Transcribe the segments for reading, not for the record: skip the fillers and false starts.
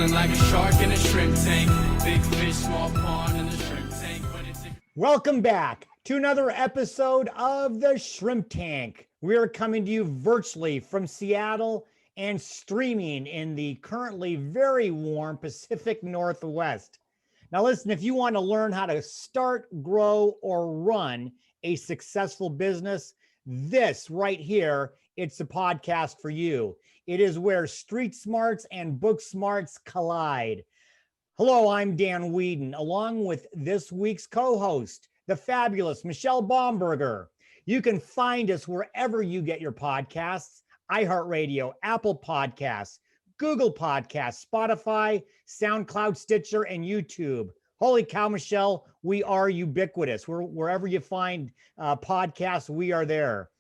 Feeling like a shark in a shrimp tank. Big fish, small pond in the shrimp tank. Welcome back to another episode of the Shrimp Tank. We are coming to you virtually from Seattle and streaming in the currently very warm Pacific Northwest. Now listen, if you want to learn how to start, grow, or run a successful business, this right here, it's a podcast for you. It is where street smarts and book smarts collide. Hello, I'm Dan Whedon, along with this week's co-host, the fabulous Michelle Baumberger. You can find us wherever you get your podcasts: iHeartRadio, Apple Podcasts, Google Podcasts, Spotify, SoundCloud, Stitcher, and YouTube. Holy cow, Michelle, we are ubiquitous. Wherever you find podcasts, we are there.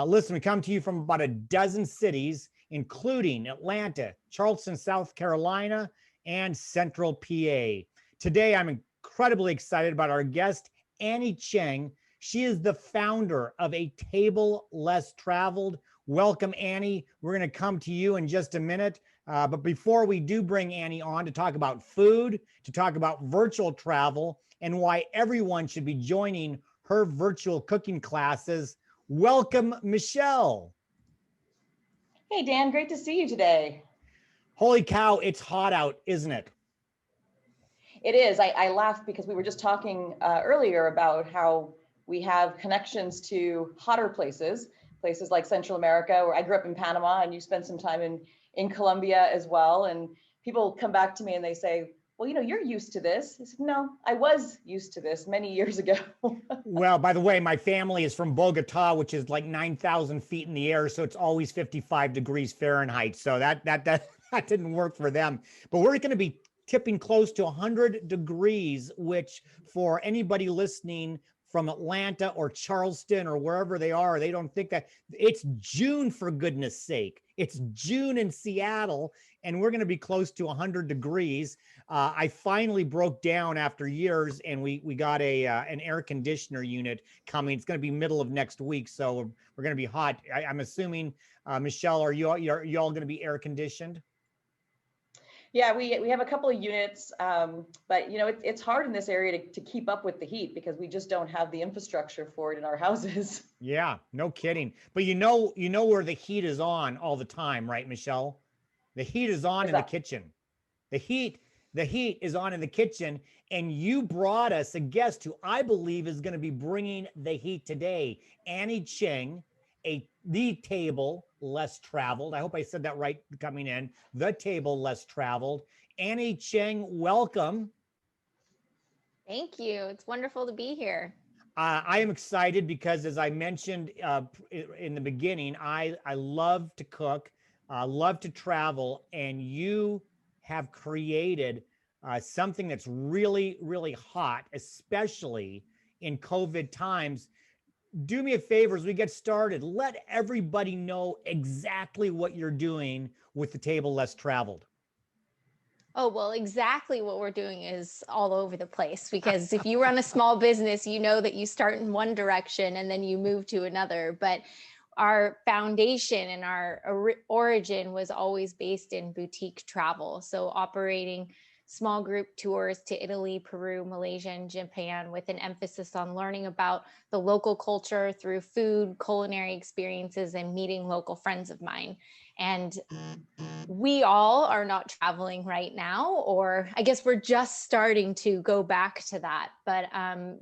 Listen, we come to you from about a dozen cities, including Atlanta, Charleston, South Carolina, and Central PA. Today, I'm incredibly excited about our guest, Annie Cheng. She is the founder of A Table Less Traveled. Welcome, Annie. We're going to come to you in just a minute. But before we do bring Annie on to talk about food, to talk about virtual travel, and why everyone should be joining her virtual cooking classes, welcome, Michelle. Hey, Dan, great to see you today. Holy cow, it's hot out, isn't it? It is. I laughed because we were just talking earlier about how we have connections to hotter places like Central America, where I grew up in Panama, and you spent some time in Colombia as well. And people come back to me and they say, well, you're used to this. I said, no, I was used to this many years ago. Well, by the way, my family is from Bogota, which is like 9,000 feet in the air. So it's always 55 degrees Fahrenheit. So that didn't work for them. But we're going to be tipping close to 100 degrees, which for anybody listening from Atlanta or Charleston or wherever they are, they don't think that it's June, for goodness sake. It's June in Seattle, and we're going to be close to 100 degrees. I finally broke down after years, and we got an air conditioner unit coming. It's going to be middle of next week, so we're going to be hot. I'm assuming, Michelle, are you all going to be air conditioned? Yeah, we have a couple of units, but it's hard in this area to keep up with the heat because we just don't have the infrastructure for it in our houses. Yeah, no kidding. But you know where the heat is on all the time, right, Michelle? The heat is on in the kitchen. The heat is on in the kitchen, and you brought us a guest who I believe is going to be bringing the heat today. Annie Cheng, The Table Less Traveled. I hope I said that right coming in. The Table Less Traveled. Annie Cheng, welcome. Thank you. It's wonderful to be here. I am excited because, as I mentioned in the beginning, I love to cook, love to travel, and you have created something that's really, really hot, especially in COVID times. Do me a favor as we get started. Let everybody know exactly what you're doing with The Table Less Traveled. Oh, well, exactly what we're doing is all over the place, because if you run a small business, you know that you start in one direction and then you move to another. But our foundation and our origin was always based in boutique travel. So operating small group tours to Italy, Peru, Malaysia, and Japan, with an emphasis on learning about the local culture through food, culinary experiences, and meeting local friends of mine. And we all are not traveling right now, or I guess we're just starting to go back to that. But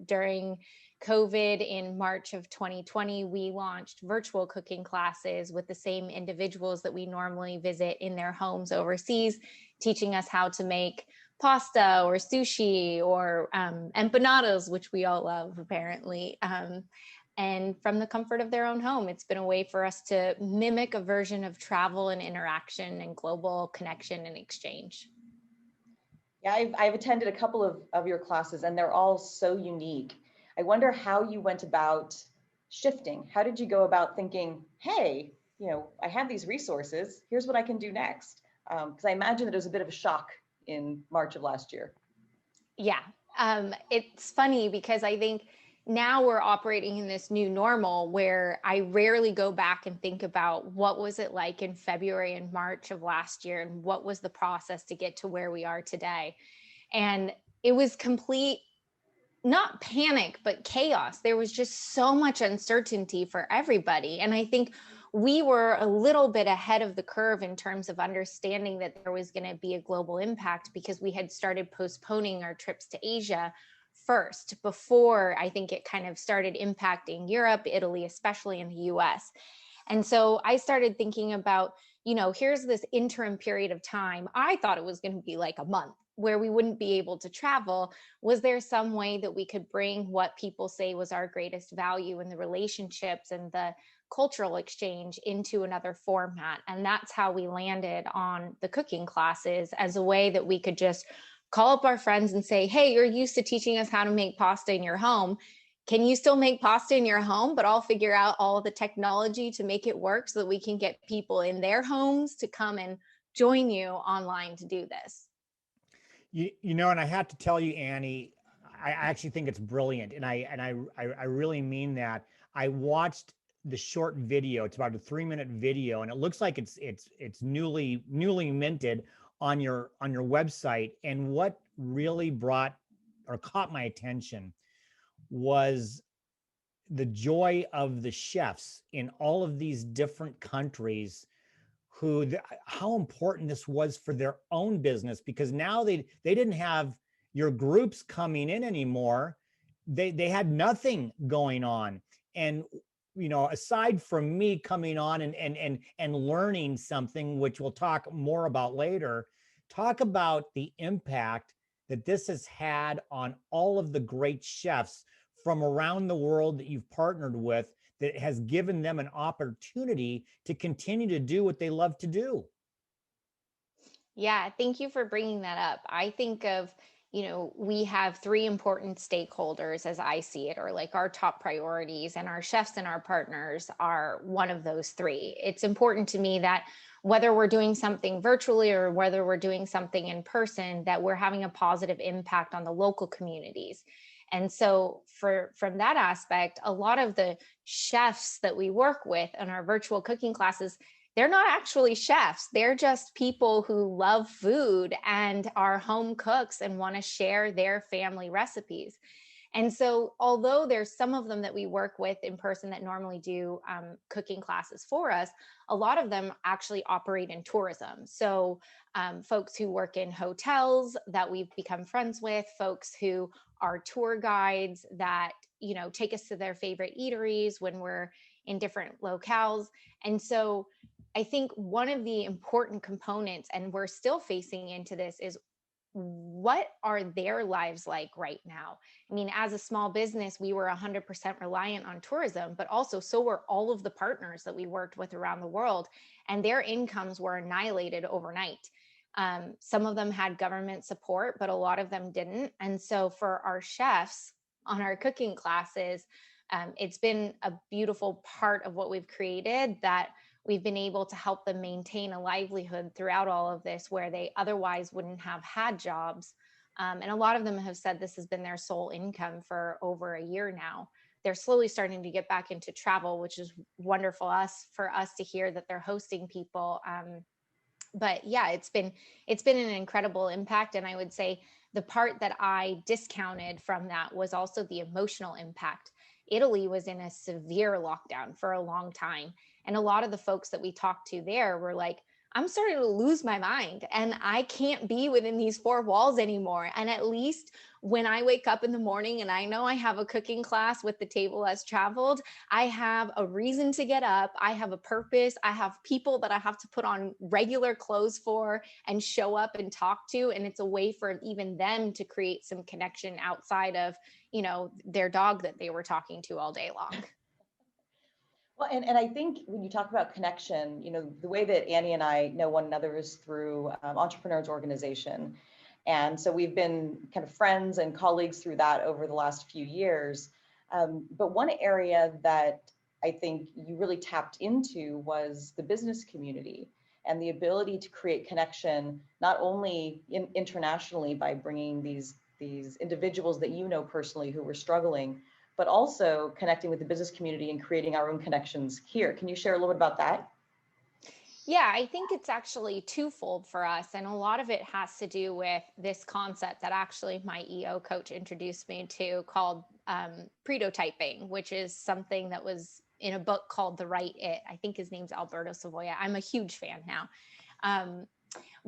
during COVID in March of 2020, we launched virtual cooking classes with the same individuals that we normally visit in their homes overseas, teaching us how to make pasta or sushi or empanadas, which we all love apparently. And from the comfort of their own home. It's been a way for us to mimic a version of travel and interaction and global connection and exchange. Yeah, I've attended a couple of your classes, and they're all so unique. I wonder how you went about shifting. How did you go about thinking, hey, I have these resources, here's what I can do next? Because I imagine that it was a bit of a shock in March of last year. Yeah, it's funny because I think now we're operating in this new normal where I rarely go back and think about what was it like in February and March of last year and what was the process to get to where we are today. And it was complete, not panic, but chaos. There was just so much uncertainty for everybody. And I think we were a little bit ahead of the curve in terms of understanding that there was going to be a global impact because we had started postponing our trips to Asia first before I think it kind of started impacting Europe, Italy, especially in the US. And so I started thinking about, here's this interim period of time. I thought it was going to be like a month where we wouldn't be able to travel. Was there some way that we could bring what people say was our greatest value in the relationships and the cultural exchange into another format? And that's how we landed on the cooking classes as a way that we could just call up our friends and say, hey, you're used to teaching us how to make pasta in your home. Can you still make pasta in your home? But I'll figure out all the technology to make it work so that we can get people in their homes to come and join you online to do this. And I have to tell you, Annie, I actually think it's brilliant, and I really mean that. I watched the short video. It's about a 3-minute video, and it looks like it's newly minted on your website. And what really brought or caught my attention was the joy of the chefs in all of these different countries how important this was for their own business, because now they didn't have your groups coming in anymore. They had nothing going on. And aside from me coming on and learning something, which we'll talk more about later, talk about the impact that this has had on all of the great chefs from around the world that you've partnered with, that has given them an opportunity to continue to do what they love to do. Yeah, thank you for bringing that up. I think of, we have three important stakeholders as I see it, or like our top priorities, and our chefs and our partners are one of those three. It's important to me that whether we're doing something virtually or whether we're doing something in person, that we're having a positive impact on the local communities. And so from that aspect, a lot of the chefs that we work with in our virtual cooking classes, they're not actually chefs. They're just people who love food and are home cooks and want to share their family recipes. And so although there's some of them that we work with in person that normally do cooking classes for us, a lot of them actually operate in tourism. So folks who work in hotels that we've become friends with, folks who are tour guides that, take us to their favorite eateries when we're in different locales. And so I think one of the important components, and we're still facing into this, is what are their lives like right now? I mean, as a small business, we were 100% reliant on tourism, but also so were all of the partners that we worked with around the world, and their incomes were annihilated overnight. Some of them had government support, but a lot of them didn't. And so for our chefs on our cooking classes, it's been a beautiful part of what we've created, that we've been able to help them maintain a livelihood throughout all of this, where they otherwise wouldn't have had jobs. And a lot of them have said this has been their sole income for over a year now. They're slowly starting to get back into travel, which is wonderful for us to hear that they're hosting people. But yeah, it's been an incredible impact. And I would say the part that I discounted from that was also the emotional impact. Italy was in a severe lockdown for a long time. And a lot of the folks that we talked to there were like, I'm starting to lose my mind and I can't be within these four walls anymore. And at least when I wake up in the morning and I know I have a cooking class with The Table Has Traveled, I have a reason to get up. I have a purpose. I have people that I have to put on regular clothes for and show up and talk to. And it's a way for even them to create some connection outside of, their dog that they were talking to all day long. Well, and I think when you talk about connection, the way that Annie and I know one another is through Entrepreneurs Organization. And so we've been kind of friends and colleagues through that over the last few years. But one area that I think you really tapped into was the business community and the ability to create connection, not only internationally by bringing these individuals that personally who were struggling, but also connecting with the business community and creating our own connections here. Can you share a little bit about that? Yeah, I think it's actually twofold for us. And a lot of it has to do with this concept that actually my EO coach introduced me to called prototyping, which is something that was in a book called The Right It. I think his name's Alberto Savoya. I'm a huge fan now.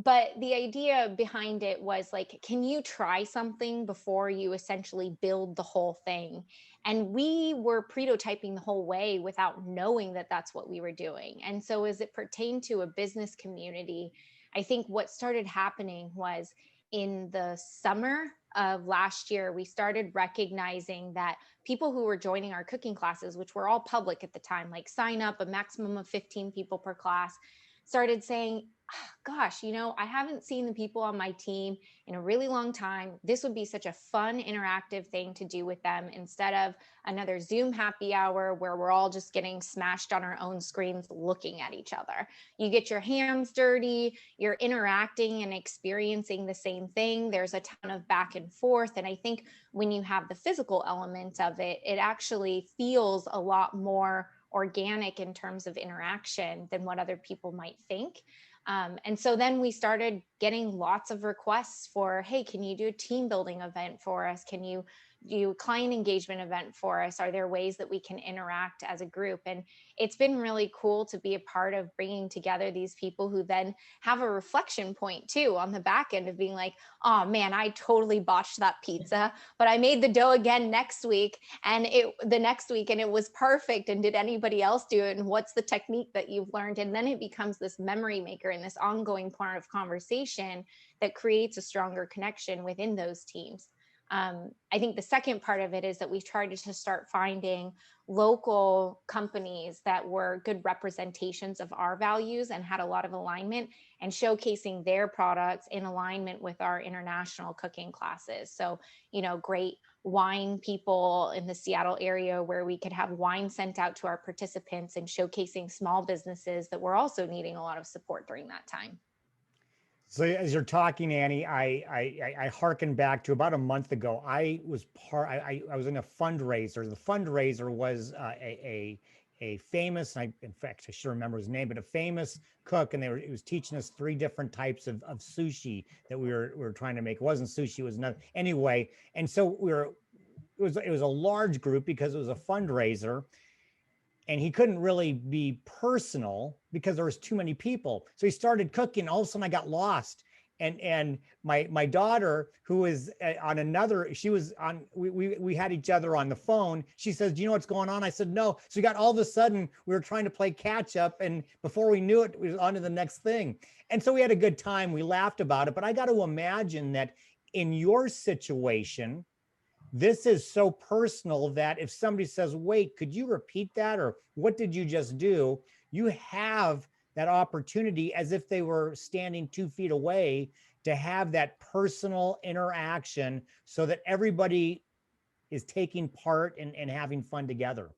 But the idea behind it was like, can you try something before you essentially build the whole thing? And we were prototyping the whole way without knowing that that's what we were doing. And so as it pertained to a business community, I think what started happening was in the summer of last year, we started recognizing that people who were joining our cooking classes, which were all public at the time, like sign up a maximum of 15 people per class, started saying, gosh, I haven't seen the people on my team in a really long time. This would be such a fun, interactive thing to do with them instead of another Zoom happy hour where we're all just getting smashed on our own screens looking at each other. You get your hands dirty, you're interacting and experiencing the same thing. There's a ton of back and forth. And I think when you have the physical element of it, it actually feels a lot more organic in terms of interaction than what other people might think. And so then we started getting lots of requests for, hey, can you do a team building event for us? Can you do a client engagement event for us? Are there ways that we can interact as a group? And it's been really cool to be a part of bringing together these people who then have a reflection point too on the back end of being like, oh man, I totally botched that pizza, but I made the dough again next week and the next week and it was perfect. And did anybody else do it? And what's the technique that you've learned? And then it becomes this memory maker and this ongoing part of conversation that creates a stronger connection within those teams. I think the second part of it is that we tried to start finding local companies that were good representations of our values and had a lot of alignment and showcasing their products in alignment with our international cooking classes. So, great wine people in the Seattle area where we could have wine sent out to our participants and showcasing small businesses that were also needing a lot of support during that time. So as you're talking, Annie, I hearken back to about a month ago. I was in a fundraiser. The fundraiser was a famous, in fact, I should remember his name, but a famous cook, and he was teaching us 3 different types of sushi that we were trying to make. It wasn't sushi, it was another. Anyway, and so it was a large group because it was a fundraiser. And he couldn't really be personal because there was too many people. So he started cooking. All of a sudden I got lost. And my daughter, who was on another, she was on, we had each other on the phone. She says, do you know what's going on? I said, no. So we got all of a sudden, we were trying to play catch up. And before we knew it, we was on to the next thing. And so we had a good time. We laughed about it. But I got to imagine that in your situation, this is so personal that if somebody says, wait, could you repeat that? Or what did you just do? You have that opportunity as if they were standing 2 feet away to have that personal interaction so that everybody is taking part and having fun together.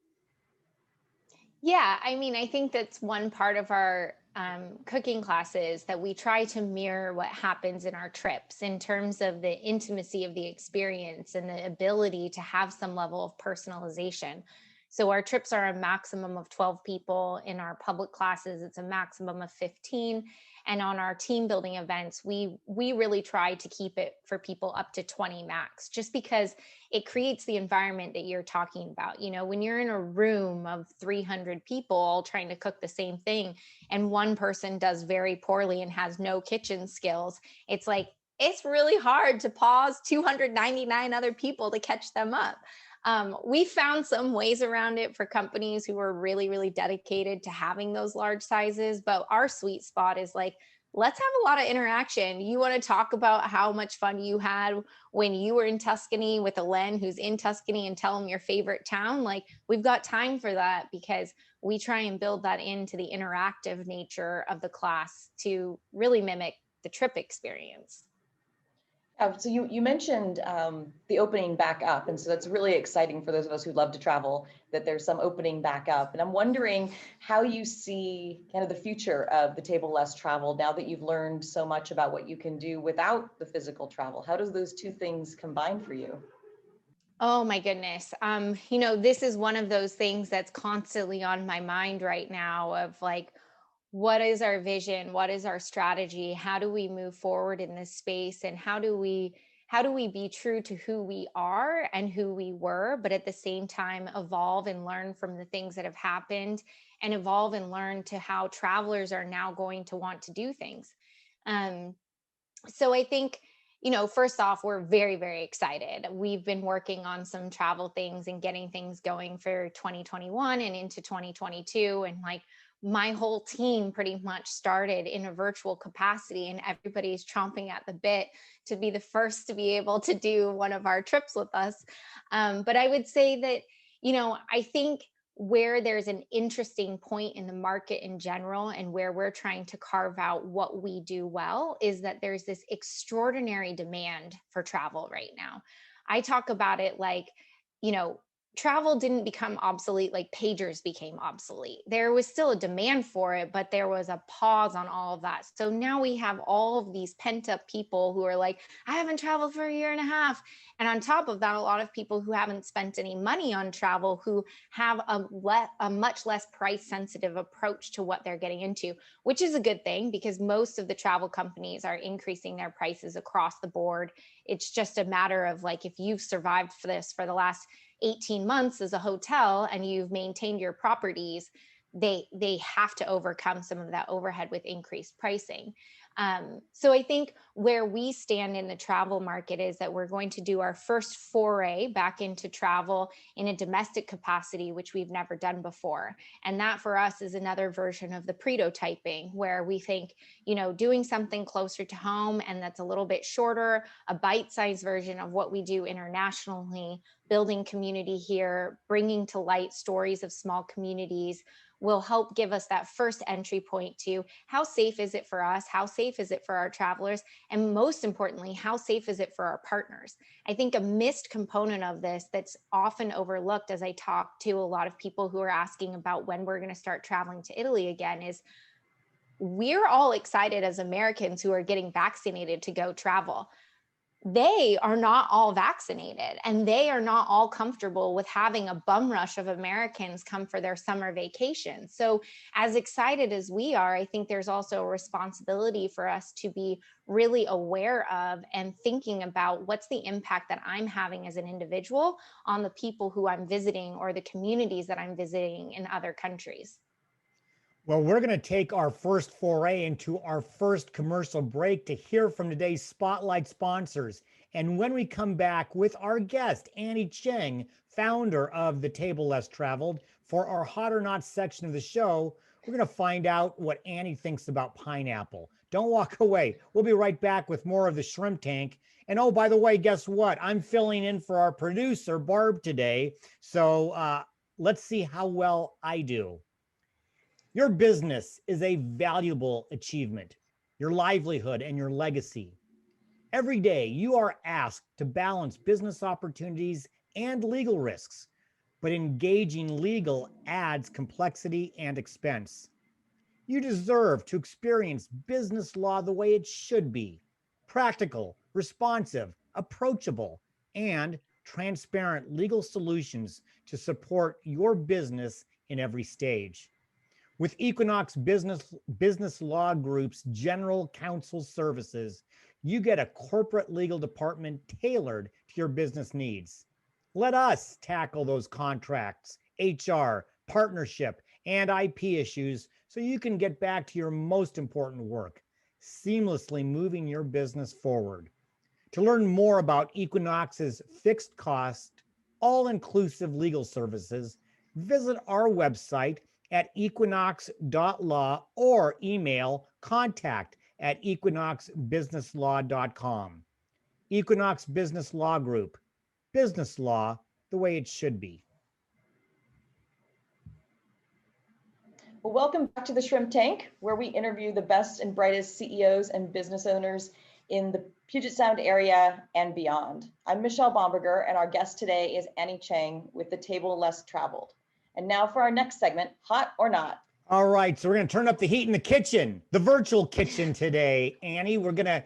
Yeah, I mean, I think that's one part of our cooking classes that we try to mirror what happens in our trips in terms of the intimacy of the experience and the ability to have some level of personalization. So our trips are a maximum of 12 people. In our public classes, it's a maximum of 15. And on our team building events, we really try to keep it for people up to 20 max, just because it creates the environment that you're talking about. When you're in a room of 300 people all trying to cook the same thing, and one person does very poorly and has no kitchen skills, it's like, it's really hard to pause 299 other people to catch them up. We found some ways around it for companies who were really, really dedicated to having those large sizes. But our sweet spot is like, let's have a lot of interaction. You want to talk about how much fun you had when you were in Tuscany with Alen, who's in Tuscany, and tell them your favorite town. Like, we've got time for that because we try and build that into the interactive nature of the class to really mimic the trip experience. So you mentioned the opening back up, and so that's really exciting for those of us who love to travel, that there's some opening back up. And I'm wondering how you see kind of the future of the table less travel now that you've learned so much about what you can do without the physical travel. How does those two things combine for you? Oh my goodness. This is one of those things that's constantly on my mind right now of like, what is our vision? What is our strategy? How do we move forward in this space? And how do we be true to who we are and who we were, but at the same time evolve and learn from the things that have happened and evolve and learn to how travelers are now going to want to do things. Um, so I think, first off, we're very, very excited. We've been working on some travel things and getting things going for 2021 and into 2022. And like my whole team pretty much started in a virtual capacity, and everybody's chomping at the bit to be the first to be able to do one of our trips with us. But I would say that, I think where there's an interesting point in the market in general and where we're trying to carve out what we do well is that there's this extraordinary demand for travel right now. I talk about it like, you know, travel didn't become obsolete like pagers became obsolete. There was still a demand for it, but there was a pause on all of that. So now we have all of these pent up people who are like, I haven't traveled for a year and a half. And on top of that, a lot of people who haven't spent any money on travel who have a much less price sensitive approach to what they're getting into, which is a good thing because most of the travel companies are increasing their prices across the board. It's just a matter of like, if you've survived for this for the last 18 months as a hotel and you've maintained your properties, they have to overcome some of that overhead with increased pricing. So I think where we stand in the travel market is that we're going to do our first foray back into travel in a domestic capacity, which we've never done before. And that for us is another version of the prototyping, where we think, doing something closer to home and that's a little bit shorter, a bite-sized version of what we do internationally, building community here, bringing to light stories of small communities, will help give us that first entry point to how safe is it for us? How safe is it for our travelers? And most importantly, how safe is it for our partners? I think a missed component of this that's often overlooked as I talk to a lot of people who are asking about when we're going to start traveling to Italy again is we're all excited as Americans who are getting vaccinated to go travel. They are not all vaccinated and they are not all comfortable with having a bum rush of Americans come for their summer vacation. So as excited as we are, I think there's also a responsibility for us to be really aware of and thinking about what's the impact that I'm having as an individual on the people who I'm visiting or the communities that I'm visiting in other countries. Well, we're going to take our first foray into our first commercial break to hear from today's Spotlight sponsors. And when we come back with our guest, Annie Cheng, founder of The Table Less Traveled, for our Hot or Not section of the show, we're going to find out what Annie thinks about pineapple. Don't walk away. We'll be right back with more of the Shrimp Tank. And oh, by the way, guess what? I'm filling in for our producer, Barb, today. So let's see how well I do. Your business is a valuable achievement, your livelihood and your legacy. Every day, you are asked to balance business opportunities and legal risks, but engaging legal adds complexity and expense. You deserve to experience business law the way it should be: practical, responsive, approachable, and transparent legal solutions to support your business in every stage. With Equinox Business Law Group's general counsel services, you get a corporate legal department tailored to your business needs. Let us tackle those contracts, HR, partnership, and IP issues so you can get back to your most important work, seamlessly moving your business forward. To learn more about Equinox's fixed cost, all-inclusive legal services, visit our website at equinox.law or email contact@equinoxbusinesslaw.com. Equinox Business Law Group, business law the way it should be. Well, welcome back to the Shrimp Tank, where we interview the best and brightest CEOs and business owners in the Puget Sound area and beyond. I'm Michelle Bomberger, and our guest today is Annie Cheng with The Table Less Traveled. And now for our next segment, Hot or Not. All right, so we're going to turn up the heat in the kitchen, the virtual kitchen today. Annie, we're going to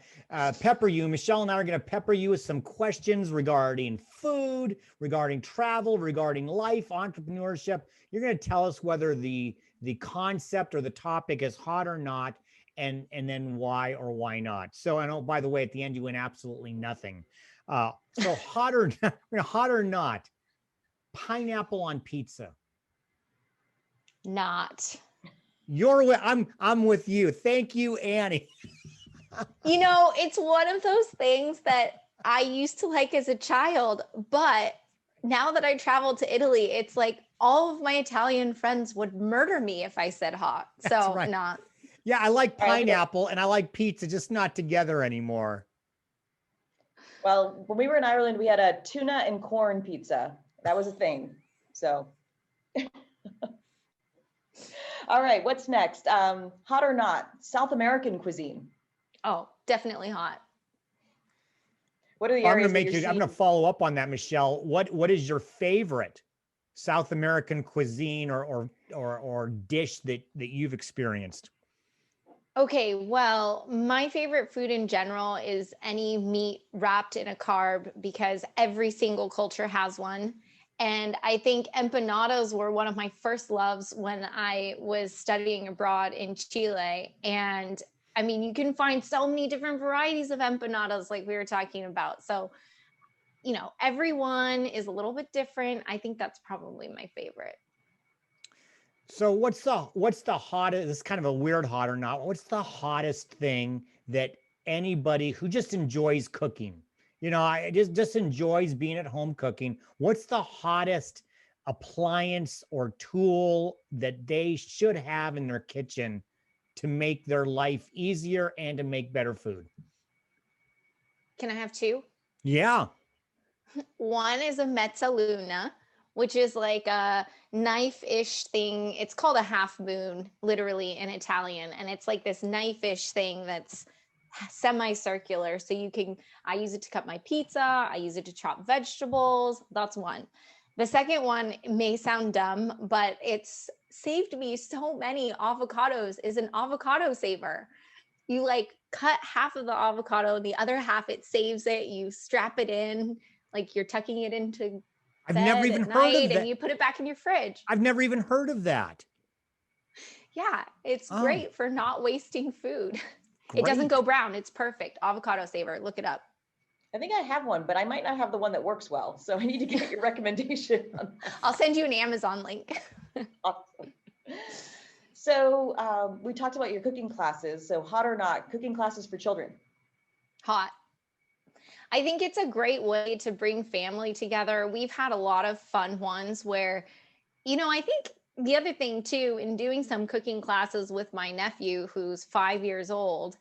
pepper you. Michelle and I are going to pepper you with some questions regarding food, regarding travel, regarding life, entrepreneurship. You're going to tell us whether the concept or the topic is hot or not, and then why or why not. So, I know, by the way, at the end you win absolutely nothing. So hot or hot or not, pineapple on pizza. Not. I'm with you. Thank you, Annie. It's one of those things that I used to like as a child, but now that I travel to Italy, it's like all of my Italian friends would murder me if I said hot. That's So right. not. Yeah, I like All right, pineapple and I like pizza, just not together anymore. Well, when we were in Ireland, we had a tuna and corn pizza. That was a thing. So, all right, what's next? Hot or not? South American cuisine. Oh, definitely hot. What are the I'm areas gonna that you're I'm gonna seeing? follow up on that, Michelle. What is your favorite South American cuisine or dish that you've experienced? Okay, well, my favorite food in general is any meat wrapped in a carb because every single culture has one. And I think empanadas were one of my first loves when I was studying abroad in Chile. And I mean, you can find so many different varieties of empanadas, like we were talking about. So, everyone is a little bit different. I think that's probably my favorite. So what's the hottest? This is kind of a weird hot or not. What's the hottest thing that anybody who just enjoys cooking, I just enjoys being at home cooking. What's the hottest appliance or tool that they should have in their kitchen to make their life easier and to make better food? Can I have two? Yeah. One is a mezzaluna, which is like a knife-ish thing. It's called a half moon, literally in Italian. And it's like this knife-ish thing that's semicircular. So I use it to cut my pizza. I use it to chop vegetables. That's one. The second one may sound dumb, but it's saved me so many avocados, is an avocado saver. You like cut half of the avocado, the other half it saves it. You strap it in, like you're tucking it into I've never bed even at heard of night, that. and you put it back in your fridge. I've never even heard of that. Yeah, it's Oh, great for not wasting food. It doesn't great. go brown. It's perfect. Avocado saver. Look it up. I think I have one, but I might not have the one that works well. So I need to get your recommendation on that. I'll send you an Amazon link. Awesome. So we talked about your cooking classes. So hot or not, cooking classes for children. Hot. I think it's a great way to bring family together. We've had a lot of fun ones where, I think the other thing too, in doing some cooking classes with my nephew who's 5 years old,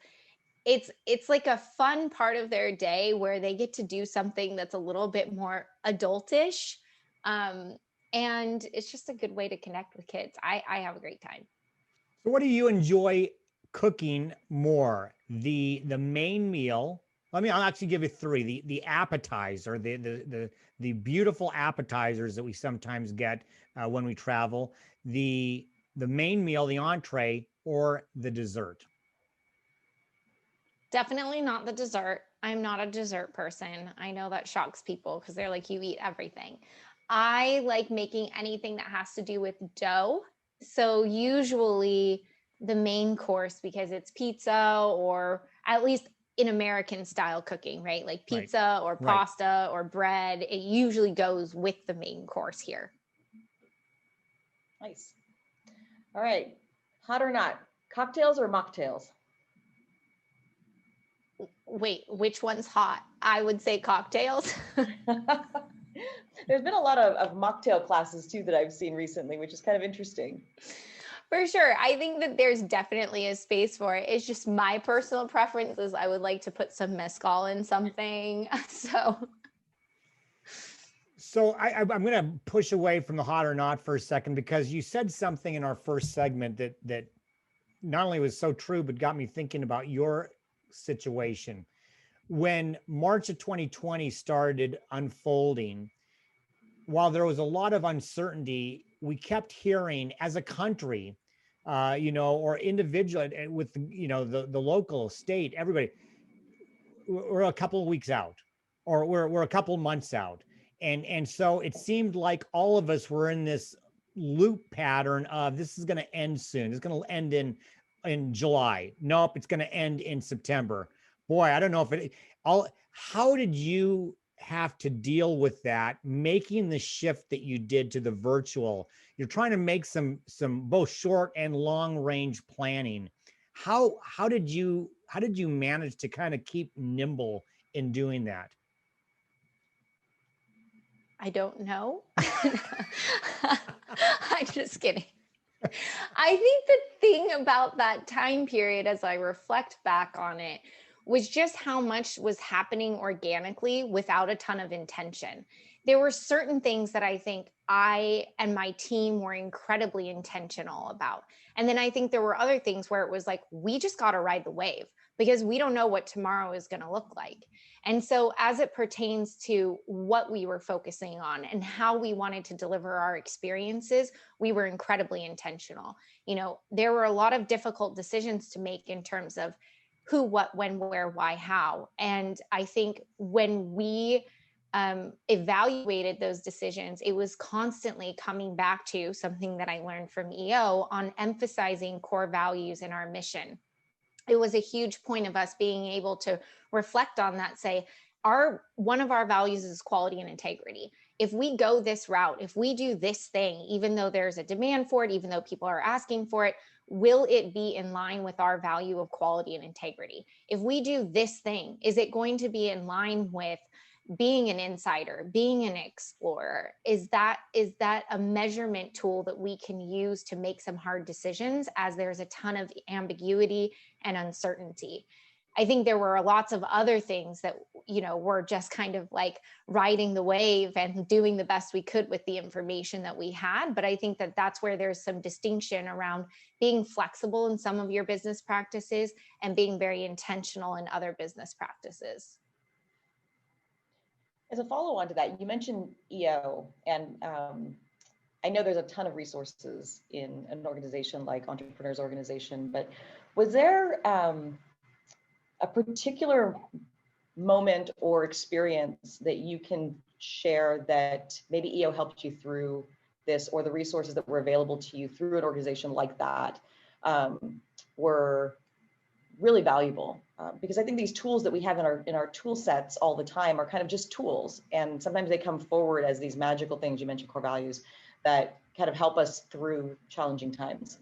it's like a fun part of their day where they get to do something that's a little bit more adultish. And it's just a good way to connect with kids. I have a great time. So what do you enjoy cooking more? The main meal. I'll actually give you three. The appetizer, the beautiful appetizers that we sometimes get when we travel, the main meal, the entree, or the dessert. Definitely not the dessert. I'm not a dessert person. I know that shocks people because they're like, you eat everything. I like making anything that has to do with dough. So usually the main course, because it's pizza, or at least in American style cooking, right? Like Right. pizza or Right. pasta or bread, it usually goes with the main course here. Nice. All right. Hot or not, cocktails or mocktails? Wait, which one's hot? I would say cocktails. There's been a lot of mocktail classes too that I've seen recently, which is kind of interesting. For sure. I think that there's definitely a space for it. It's just my personal preference is I would like to put some mezcal in something. So I'm going to push away from the hot or not for a second, because you said something in our first segment that not only was so true, but got me thinking about your situation. When March of 2020 started unfolding, while there was a lot of uncertainty, we kept hearing as a country or individual with, the local, state, everybody, we're a couple of weeks out, or we're a couple of months out. And so it seemed like all of us were in this loop pattern of, this is going to end soon. It's going to end in July. Nope, it's going to end in September. Boy, I don't know if it all. How did you have to deal with that, making the shift that you did to the virtual? You're trying to make some both short and long range planning. How did you manage to kind of keep nimble in doing that? I don't know. I'm just kidding. I think the thing about that time period, as I reflect back on it, was just how much was happening organically without a ton of intention. There were certain things that I think I and my team were incredibly intentional about. And then I think there were other things where it was like, we just got to ride the wave because we don't know what tomorrow is going to look like. And so as it pertains to what we were focusing on and how we wanted to deliver our experiences, we were incredibly intentional. There were a lot of difficult decisions to make in terms of who, what, when, where, why, how. And I think when we evaluated those decisions, it was constantly coming back to something that I learned from EO on emphasizing core values in our mission. It was a huge point of us being able to reflect on that, say, one of our values is quality and integrity. If we go this route, if we do this thing, even though there's a demand for it, even though people are asking for it, will it be in line with our value of quality and integrity? If we do this thing, is it going to be in line with being an insider, being an explorer? Is that a measurement tool that we can use to make some hard decisions as there's a ton of ambiguity and uncertainty? I think there were lots of other things that, were just kind of like riding the wave and doing the best we could with the information that we had. But I think that that's where there's some distinction around being flexible in some of your business practices and being very intentional in other business practices. As a follow-on to that, you mentioned EO, and I know there's a ton of resources in an organization like Entrepreneurs Organization, but was there a particular moment or experience that you can share that maybe EO helped you through this, or the resources that were available to you through an organization like that were really valuable? Because I think these tools that we have in our tool sets all the time are kind of just tools, and sometimes they come forward as these magical things. You mentioned core values that kind of help us through challenging times.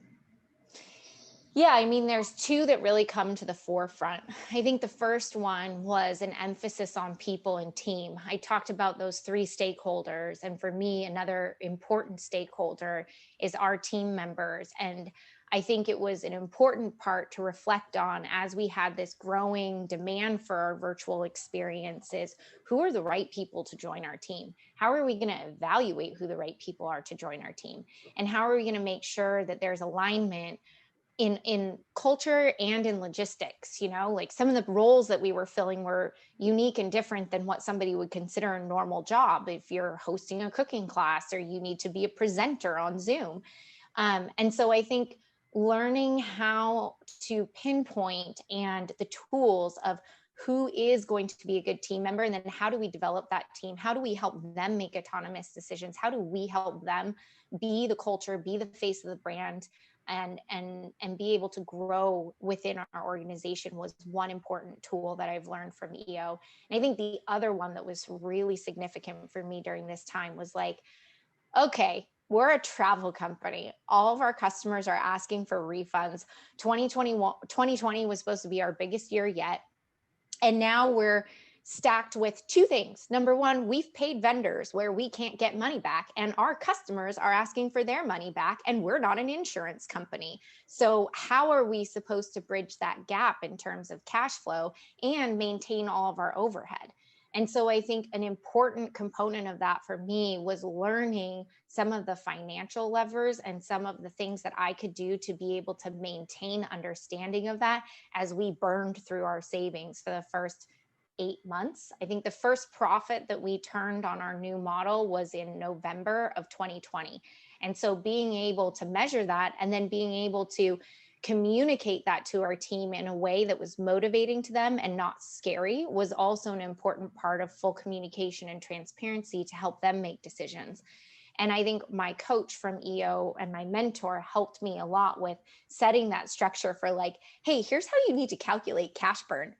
Yeah, I mean, there's two that really come to the forefront. I think the first one was an emphasis on people and team. I talked about those three stakeholders. And for me, another important stakeholder is our team members. And I think it was an important part to reflect on as we had this growing demand for our virtual experiences. Who are the right people to join our team? How are we going to evaluate who the right people are to join our team? And how are we going to make sure that there's alignment in culture and in logistics? Like some of the roles that we were filling were unique and different than what somebody would consider a normal job. If you're hosting a cooking class, or you need to be a presenter on Zoom. And so I think learning how to pinpoint and the tools of who is going to be a good team member, and then how do we develop that team? How do we help them make autonomous decisions? How do we help them be the culture, be the face of the brand, and be able to grow within our organization was one important tool that I've learned from EO. And I think the other one that was really significant for me during this time was like, okay, we're a travel company. All of our customers are asking for refunds. 2020 was supposed to be our biggest year yet. And now we're stacked with two things. Number one, we've paid vendors where we can't get money back, and our customers are asking for their money back, and we're not an insurance company. So how are we supposed to bridge that gap in terms of cash flow and maintain all of our overhead? And so I think an important component of that for me was learning some of the financial levers and some of the things that I could do to be able to maintain understanding of that as we burned through our savings for the first 8 months. I think the first profit that we turned on our new model was in November of 2020. And so being able to measure that and then being able to communicate that to our team in a way that was motivating to them and not scary was also an important part of full communication and transparency to help them make decisions. And I think my coach from EO and my mentor helped me a lot with setting that structure for like, hey, here's how you need to calculate cash burn.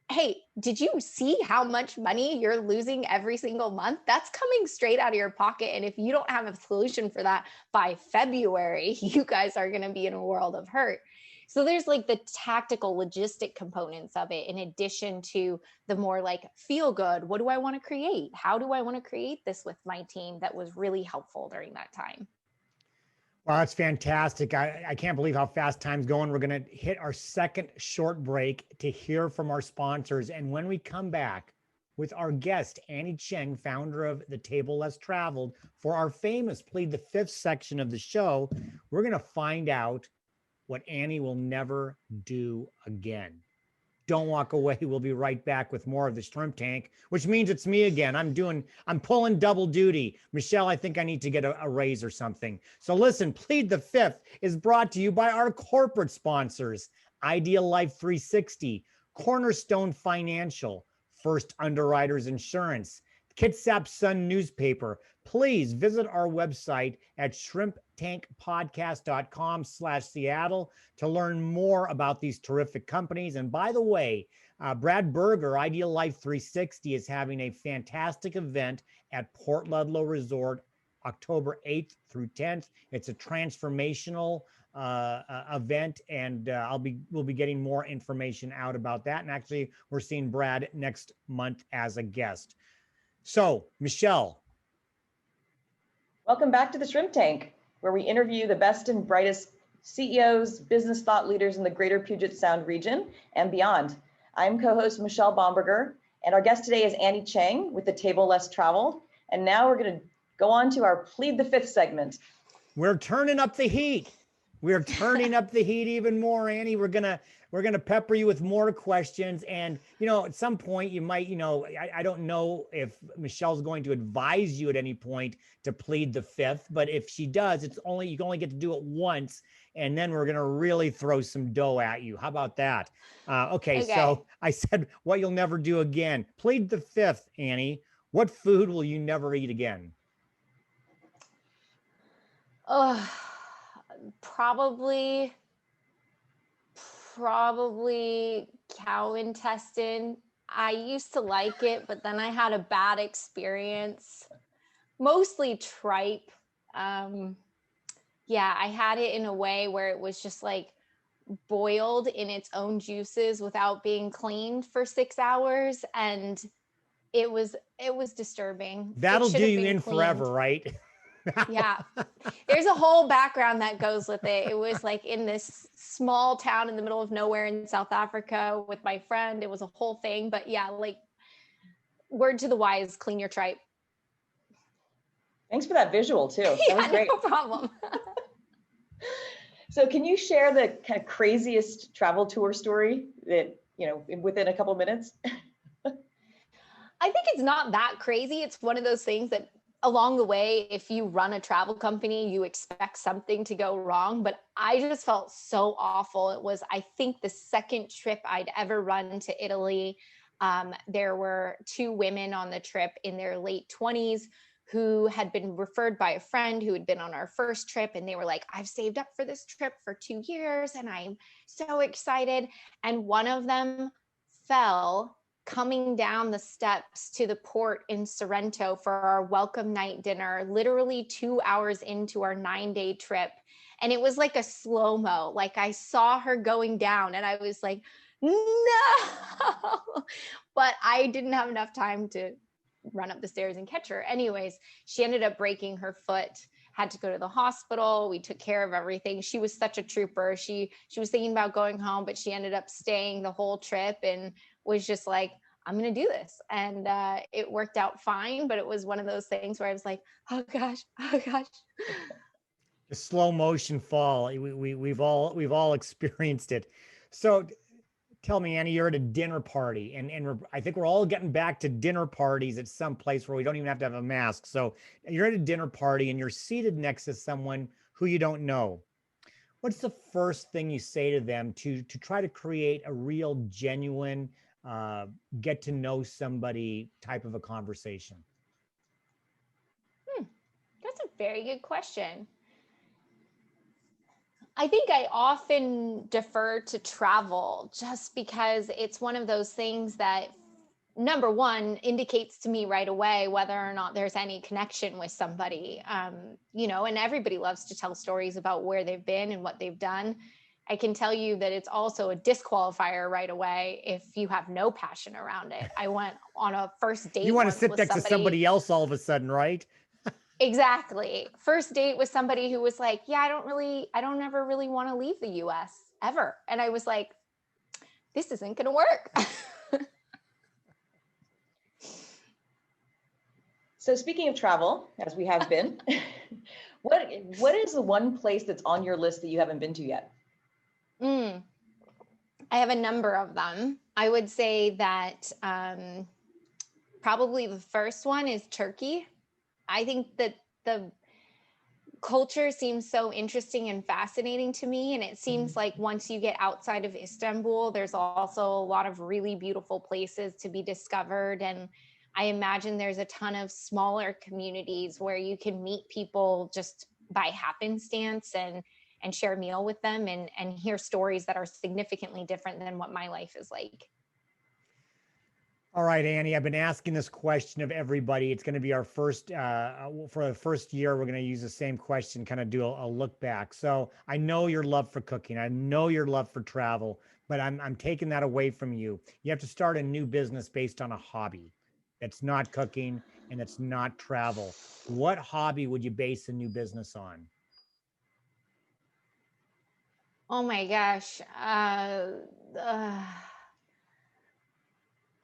Hey, did you see how much money you're losing every single month? That's coming straight out of your pocket. And if you don't have a solution for that by February, you guys are going to be in a world of hurt. So there's like the tactical logistic components of it, in addition to the more like feel good. What do I want to create? How do I want to create this with my team? That was really helpful during that time. Wow, that's fantastic. I can't believe how fast time's going. We're going to hit our second short break to hear from our sponsors. And when we come back with our guest, Annie Cheng, founder of The Table Less Traveled, for our famous Plead the Fifth section of the show, we're going to find out what Annie will never do again. Don't walk away. We'll be right back with more of the Shrimp Tank, which means it's me again. I'm pulling double duty. Michelle, I think I need to get a raise or something. So listen, Plead the Fifth is brought to you by our corporate sponsors, Ideal Life 360, Cornerstone Financial, First Underwriters Insurance, Kitsap Sun Newspaper. Please visit our website at shrimptankpodcast.com/Seattle to learn more about these terrific companies. And by the way, Brad Berger, Ideal Life 360, is having a fantastic event at Port Ludlow Resort, October 8th through 10th. It's a transformational event, and we'll be getting more information out about that. And actually, we're seeing Brad next month as a guest. So, Michelle. Welcome back to the Shrimp Tank, where we interview the best and brightest CEOs, business thought leaders in the greater Puget Sound region and beyond. I'm co-host Michelle Bomberger, and our guest today is Annie Cheng with The Table Less Traveled. And now we're going to go on to our Plead the Fifth segment. We're turning up the heat. We're turning up the heat even more, Annie. We're gonna pepper you with more questions. And, at some point you might, I don't know if Michelle's going to advise you at any point to plead the fifth, but if she does, you can only get to do it once. And then we're going to really throw some dough at you. How about that? Okay. So I said what you'll never do again. Plead the fifth, Annie. What food will you never eat again? Probably cow intestine. I used to like it, but then I had a bad experience. Mostly tripe. I had it in a way where it was just like boiled in its own juices without being cleaned for 6 hours, and it was disturbing. That'll do you in forever, right? Yeah, there's a whole background that goes with it. It was like in this small town in the middle of nowhere in South Africa with my friend. It was a whole thing, but yeah, like word to the wise, clean your tripe. Thanks for that visual too. That was great. No problem. So can you share the kind of craziest travel tour story that, within a couple of minutes? I think it's not that crazy. It's one of those things that along the way, if you run a travel company, you expect something to go wrong, but I just felt so awful. It was, I think, the second trip I'd ever run to Italy. There were 2 women on the trip in their late 20s who had been referred by a friend who had been on our first trip. And they were like, I've saved up for this trip for 2 years and I'm so excited. And one of them fell coming down the steps to the port in Sorrento for our welcome night dinner, literally 2 hours into our 9-day trip. And it was like a slow-mo. Like I saw her going down and I was like, no, but I didn't have enough time to run up the stairs and catch her. Anyways, she ended up breaking her foot, had to go to the hospital. We took care of everything. She was such a trooper. She was thinking about going home, but she ended up staying the whole trip and was just like, I'm going to do this. And it worked out fine, but it was one of those things where I was like, oh gosh. The slow motion fall. We've all experienced it. So tell me, Annie, you're at a dinner party, and I think we're all getting back to dinner parties at some place where we don't even have to have a mask. So you're at a dinner party and you're seated next to someone who you don't know. What's the first thing you say to them to try to create a real, genuine, get to know somebody type of a conversation? That's a very good question. I think I often defer to travel just because it's one of those things that, number one, indicates to me right away whether or not there's any connection with somebody. And everybody loves to tell stories about where they've been and what they've done. I can tell you that it's also a disqualifier right away if you have no passion around it. I went on a first date. You want to once sit with next to somebody else all of a sudden, right? Exactly. First date with somebody who was like, yeah, I don't ever really want to leave the US ever. And I was like, this isn't going to work. So speaking of travel, as we have been, what is the one place that's on your list that you haven't been to yet? I have a number of them. I would say that probably the first one is Turkey. I think that the culture seems so interesting and fascinating to me. And it seems like once you get outside of Istanbul, there's also a lot of really beautiful places to be discovered. And I imagine there's a ton of smaller communities where you can meet people just by happenstance and share a meal with them and hear stories that are significantly different than what my life is like. All right, Annie, I've been asking this question of everybody. It's going to be our first, for the first year, we're going to use the same question, kind of do a look back. So I know your love for cooking. I know your love for travel, but I'm taking that away from you. You have to start a new business based on a hobby that's not cooking and it's not travel. What hobby would you base a new business on? Oh my gosh.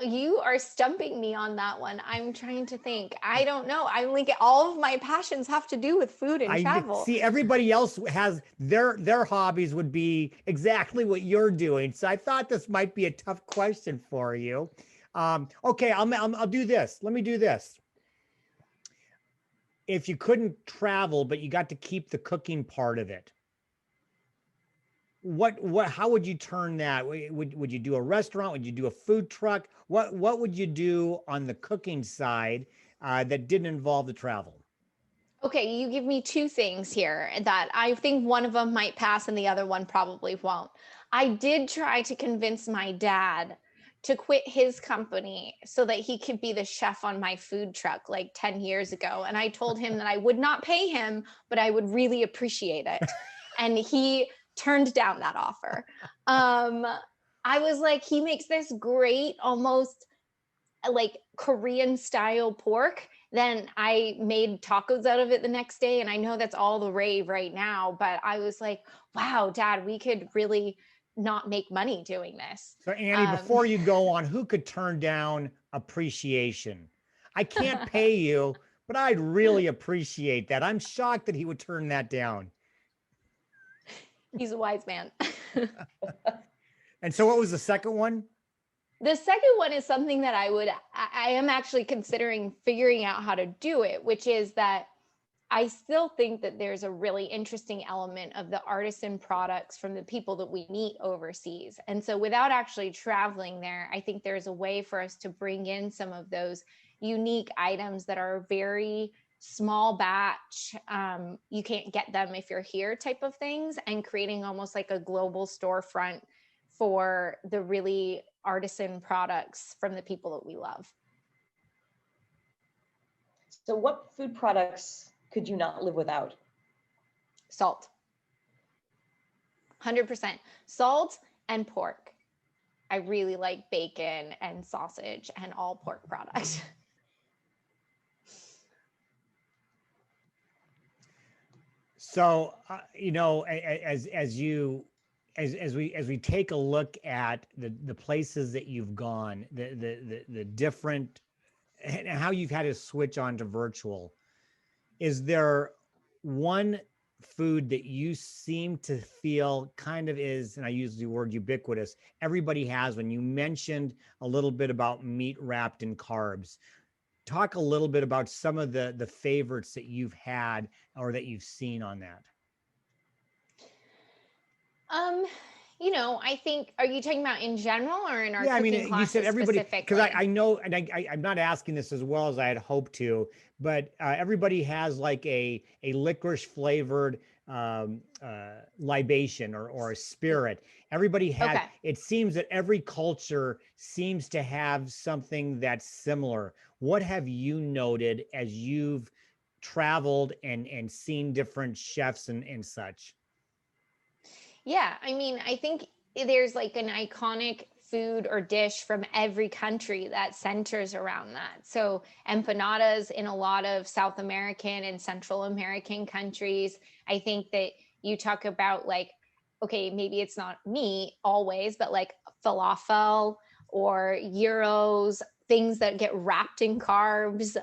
You are stumping me on that one. I'm trying to think. I don't know. I'm like, all of my passions have to do with food and I travel. see everybody else has their hobbies would be exactly what you're doing. So I thought this might be a tough question for you. Okay, I'll do this. Let me do this. If you couldn't travel, but you got to keep the cooking part of it, how would you turn that? Would you do a restaurant? Would you do a food truck? What would you do on the cooking side that didn't involve the travel? Okay, you give me two things here that I think one of them might pass and the other one probably won't. I did try to convince my dad to quit his company so that he could be the chef on my food truck like 10 years ago. And I told him that I would not pay him, but I would really appreciate it. And he turned down that offer. I was like, he makes this great, almost like Korean style pork. Then I made tacos out of it the next day. And I know that's all the rave right now, but I was like, wow, Dad, we could really not make money doing this. So Annie, before you go on, who could turn down appreciation? I can't pay you, but I'd really appreciate that. I'm shocked that he would turn that down. He's a wise man. And so what was the second one? The second one is something that I am actually considering figuring out how to do it, which is that I still think that there's a really interesting element of the artisan products from the people that we meet overseas. And so without actually traveling there, I think there's a way for us to bring in some of those unique items that are very small batch. You can't get them if you're here type of things, and creating almost like a global storefront for the really artisan products from the people that we love. So what food products could you not live without? Salt. 100%. Salt and pork. I really like bacon and sausage and all pork products. So, as we take a look at the places that you've gone, the different, and how you've had to switch on to virtual, is there one food that you seem to feel kind of is, and I use the word ubiquitous, everybody has one. You mentioned a little bit about meat wrapped in carbs. Talk a little bit about some of the favorites that you've had or that you've seen on that. Um, I think, are you talking about in general or in our Yeah, I mean, cooking you said classes everybody, because specifically? I know, and I'm not asking this as well as I had hoped to, but everybody has like a licorice flavored libation or a spirit. Everybody has. Okay. It seems that every culture seems to have something that's similar. What have you noted as you've traveled and seen different chefs and such? Yeah, I mean, I think there's like an iconic food or dish from every country that centers around that. So empanadas in a lot of South American and Central American countries. I think that you talk about like, okay, maybe it's not meat always, but like falafel or gyros, things that get wrapped in carbs,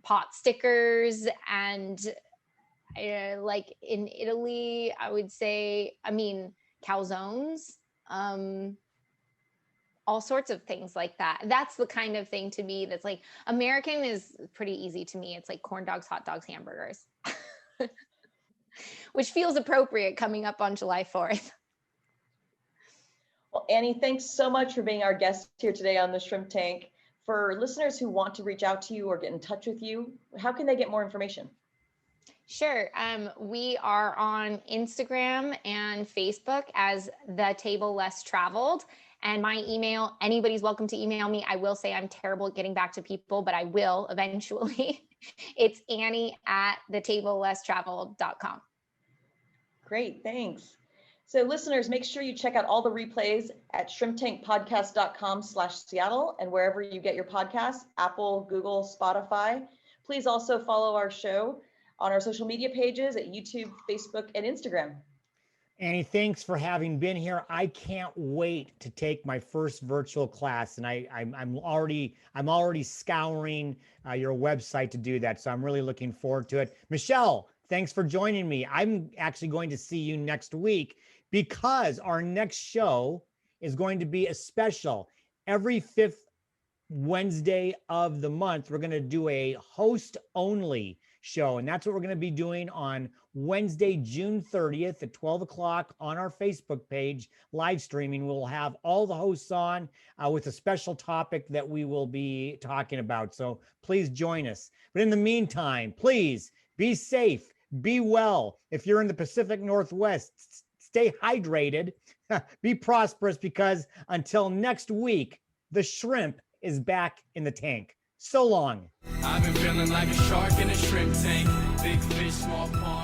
pot stickers, and like in Italy, I would say, I mean, calzones, um, all sorts of things like that. That's the kind of thing to me that's like American is pretty easy to me. It's like corn dogs, hot dogs, hamburgers, which feels appropriate coming up on July 4th. Well, Annie, thanks so much for being our guest here today on the Shrimp Tank. For listeners who want to reach out to you or get in touch with you, how can they get more information? Sure. We are on Instagram and Facebook as The Table Less Traveled. And my email, anybody's welcome to email me. I will say I'm terrible at getting back to people, but I will eventually. It's Annie@thetablelesstraveled.com. Great, thanks. So listeners, make sure you check out all the replays at shrimptankpodcast.com/Seattle and wherever you get your podcasts, Apple, Google, Spotify. Please also follow our show on our social media pages at YouTube, Facebook, and Instagram. Annie, thanks for having been here. I can't wait to take my first virtual class, and I'm already scouring your website to do that. So I'm really looking forward to it. Michelle, thanks for joining me. I'm actually going to see you next week because our next show is going to be a special. Every fifth Wednesday of the month, we're going to do a host only show. And that's what we're going to be doing on Wednesday, June 30th at 12 o'clock on our Facebook page, live streaming. We'll have all the hosts on with a special topic that we will be talking about. So please join us. But in the meantime, please be safe, be well. If you're in the Pacific Northwest, stay hydrated, be prosperous, because until next week, the shrimp is back in the tank. So long. I've been feeling like a shark in a shrimp tank. Big fish, small pond.